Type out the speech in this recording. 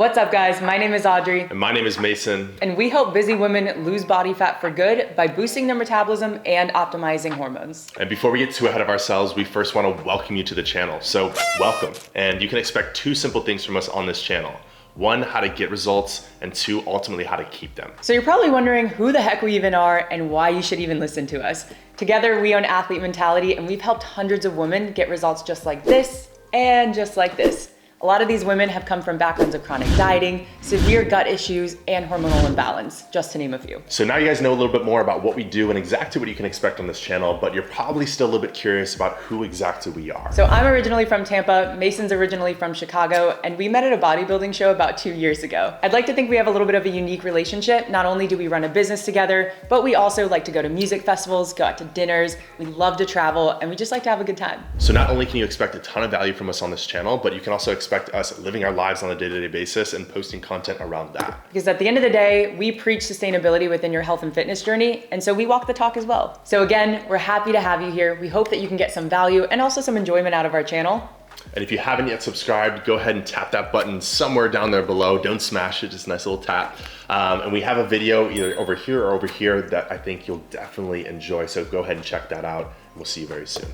What's up, guys? My name is Audrey. And my name is Mason. And we help busy women lose body fat for good by boosting their metabolism and optimizing hormones. And before we get too ahead of ourselves, we first want to welcome you to the channel. So welcome. And you can expect two simple things from us on this channel. One, how to get results, and two, ultimately how to keep them. So you're probably wondering who the heck we even are and why you should even listen to us. Together, we own Athlete Mentality, and we've helped hundreds of women get results just like this and just like this. A lot of these women have come from backgrounds of chronic dieting, severe gut issues, and hormonal imbalance, just to name a few. So now you guys know a little bit more about what we do and exactly what you can expect on this channel, but you're probably still a little bit curious about who exactly we are. So I'm originally from Tampa, Mason's originally from Chicago, and we met at a bodybuilding show about 2 years ago. I'd like to think we have a little bit of a unique relationship. Not only do we run a business together, but we also like to go to music festivals, go out to dinners, we love to travel, and we just like to have a good time. So not only can you expect a ton of value from us on this channel, but you can also expect us living our lives on a day-to-day basis and posting content around that. Because at the end of the day, we preach sustainability within your health and fitness journey, and so we walk the talk as well. So again, we're happy to have you here. We hope that you can get some value and also some enjoyment out of our channel. And if you haven't yet subscribed, go ahead and tap that button somewhere down there below. Don't smash it, just a nice little tap. And we have a video either over here or over here that I think you'll definitely enjoy. So go ahead and check that out. We'll see you very soon.